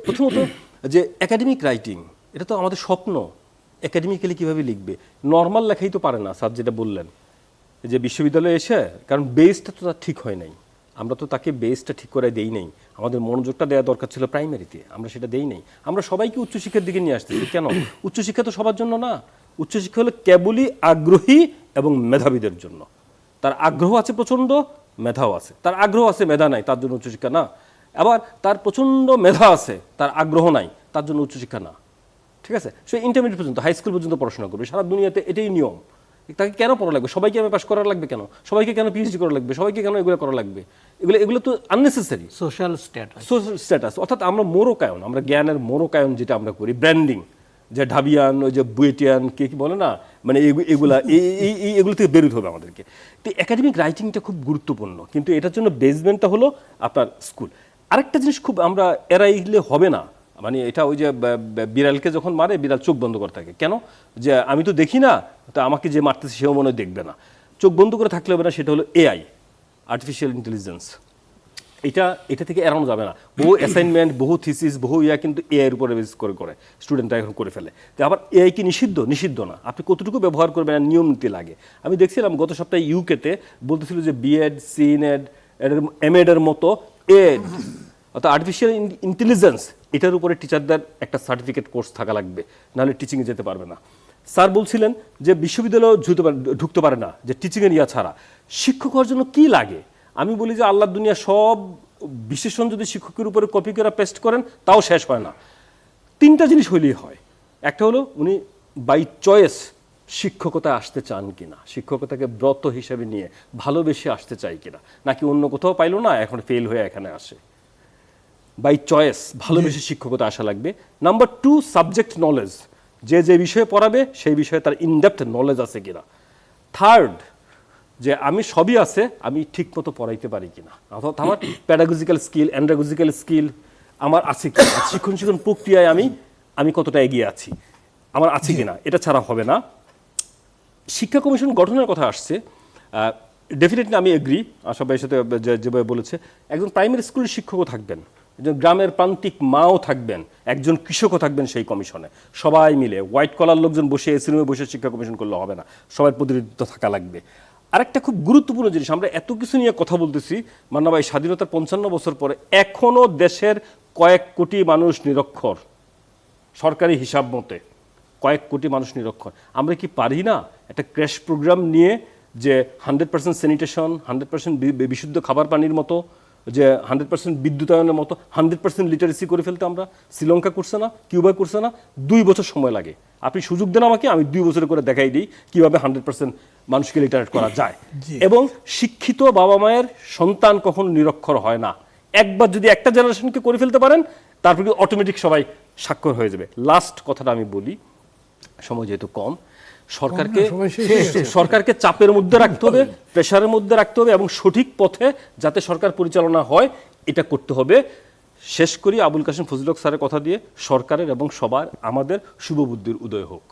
প্রথমত যে academic writing, এটা তো আমাদের স্বপ্ন। একাডেমিক্যালি কীভাবে লিখবে, নর্মাল লেখাই তো পারে না স্যার যেটা বললেন, যে বিশ্ববিদ্যালয়ে এসে, কারণ বেসটা তো তার ঠিক হয় নাই, আমরা তো তাকে বেসটা ঠিক করে দেই নাই। আমাদের মনোযোগটা দেওয়া দরকার ছিল প্রাইমারিতে, আমরা সেটা দেই নাই। আমরা সবাইকে উচ্চশিক্ষার দিকে নিয়ে আসতেছি কেন? উচ্চশিক্ষা তো সবার জন্য না, উচ্চশিক্ষা হলো কেবলই আগ্রহী এবং মেধাবীদের জন্য। তার আগ্রহ আছে প্রচণ্ড, মেধাও আছে। তার আগ্রহ আছে, মেধা নাই, তার জন্য উচ্চশিক্ষা না। আবার তার প্রচণ্ড মেধা আছে, তার আগ্রহ নাই, তার জন্য উচ্চশিক্ষা না। ঠিক আছে, সে ইন্টারমিডিয়েট পর্যন্ত, হাই স্কুল পর্যন্ত পড়াশোনা করবে। সারা দুনিয়াতে এটাই নিয়ম। তাকে কেন পড়া লাগবে? সবাইকে আমি পাস করা লাগবে কেন? সবাইকে কেন পিএইচডি করা লাগবে? সবাইকে কেন এগুলো করা লাগবে? এগুলো তো unnecessary. Social status, social status, অর্থাৎ আমরা মোরকায়ন, আমরা জ্ঞানের মোরকায়ন যেটা আমরা করি, ব্র্যান্ডিং, যে ঢাবিয়ান, ওই যে বুয়েটিয়ান, কে কি বলে না, মানে এগুলো থেকে বেরোতে হবে আমাদেরকে। তো একাডেমিক রাইটিংটা খুব গুরুত্বপূর্ণ, কিন্তু এটার জন্য বেসমেন্টটা হলো আপনার স্কুল। আরেকটা জিনিস খুব আমরা এড়াইলে হবে না, মানে এটা ওই যে বিড়ালকে যখন মারে, বিড়াল চোখ বন্ধ করে থাকে কেন? যে আমি তো দেখি না, তো আমাকে যে মারতেছে সেও মনে হয় দেখবে না। চোখ বন্ধ করে থাকলে হবে না, সেটা হলো এআই, আর্টিফিশিয়াল ইন্টেলিজেন্স। এটা থেকে এড়ানো যাবে না। বহু অ্যাসাইনমেন্ট, বহু থিসিস, বহু কিন্তু এআইয়ের উপরে বেস করে স্টুডেন্টরা এখন করে ফেলে। তো আবার এআই কি নিষিদ্ধ না, আপনি কতটুকু ব্যবহার করবেন, নিয়ম নীতি লাগে। আমি দেখছিলাম গত সপ্তাহে ইউকেতে বলতেছিল যে বিএড, সিনেড, এমএড এর মতো এড, অর্থাৎ আর্টিফিশিয়াল ইন্টেলিজেন্স, এটার উপরে টিচারদের একটা সার্টিফিকেট কোর্স থাকা লাগবে, নাহলে টিচিংয়ে যেতে পারবে না। স্যার বলছিলেন যে বিশ্ববিদ্যালয়ে ঢুকতে পারে না, যে টিচিংয়ের ছাড়া। শিক্ষক হওয়ার জন্য কি লাগে? আমি বলি যে আল্লাহর দুনিয়া সব বিশেষণ যদি শিক্ষকের উপরে কপি করে পেস্ট করেন, তাও শেষ হয় না। তিনটা জিনিস হইলেই হয়। একটা হলো উনি বাই চয়েস শিক্ষকতা আসতে চান কিনা, শিক্ষকতাকে ব্রত হিসেবে নিয়ে ভালোবেসে আসতে চাই কিনা, নাকি অন্য কোথাও পাইলো না, এখন ফেল হয়ে এখানে আসে। বাই চয়েস ভালোবেসে শিক্ষকতা আসা লাগবে। নাম্বার 2, সাবজেক্ট নলেজ, যে বিষয়ে পড়াবে সেই বিষয়ে তার ইনডেপথ নলেজ আছে কিনা। থার্ড, যে আমি সবই আছে, আমি ঠিক মতো পড়াইতে পারি কিনা, অর্থাৎ আমার প্যাডাগজিক্যাল স্কিল, অ্যান্ড্রাগজিক্যাল স্কিল আমার আছে কিনা, শিক্ষণ প্রক্রিয়ায় আমি কতটা এগিয়ে আছি, আমার আছে কিনা, এটা ছাড়া হবে না। শিক্ষা কমিশন গঠনের কথা আসছে, ডেফিনেটলি আমি এগ্রি আশা ভাইয়ের সাথে, যেভাবে বলেছে, একজন প্রাইমারি স্কুলের শিক্ষকও থাকবেন, একজন গ্রামের প্রান্তিক মাও থাকবেন, একজন কৃষকও থাকবেন সেই কমিশনে। সবাই মিলে হোয়াইট কলার লোকজন বসে এসি রুমে বসে শিক্ষা কমিশন করলে হবে না, সবার প্রতিনিধিত্ব থাকা লাগবে। আরেকটা খুব গুরুত্বপূর্ণ জিনিস, আমরা এত কিছু নিয়ে কথা বলতেছি, মান্না ভাই, স্বাধীনতার 55 বছর পরে এখনো দেশের কয়েক কোটি মানুষ নিরক্ষর, সরকারি হিসাব মতে কয়েক কোটি মানুষ নিরক্ষর। আমরা কি পারি না একটা ক্র্যাশ প্রোগ্রাম নিয়ে, যে 100% স্যানিটেশন, 100% বিশুদ্ধ খাবার পানির মতো, যে 100% বিদ্যুতায়নের মতো 100% লিটারেসি করে ফেলতে? আমরা, শ্রীলঙ্কা করছে না, কিউবা করছে না, 2 বছর সময় লাগে। আপনি সুযোগ দেন আমাকে, আমি 2 বছরে করে দেখাই দিই কীভাবে 100% মানুষকে লিটারেট করা যায়। এবং শিক্ষিত বাবা মায়ের সন্তান কখনো নিরক্ষর হয় না। একবার যদি একটা জেনারেশনকে করে ফেলতে পারেন, তারপর অটোমেটিক সবাই স্বাক্ষর হয়ে যাবে। লাস্ট কথাটা আমি বলি, সময় যেহেতু কম, সরকারকে চাপের মধ্যে রাখতে হবে, প্রেশারের মধ্যে রাখতে হবে, এবং সঠিক পথে যাতে সরকার পরিচালনা হয় এটা করতে হবে। শেষ করি আবুল কাশেম ফজলুল হক স্যারের কথা দিয়ে, সরকারের এবং সবার আমাদের শুভবুদ্ধির উদয় হোক।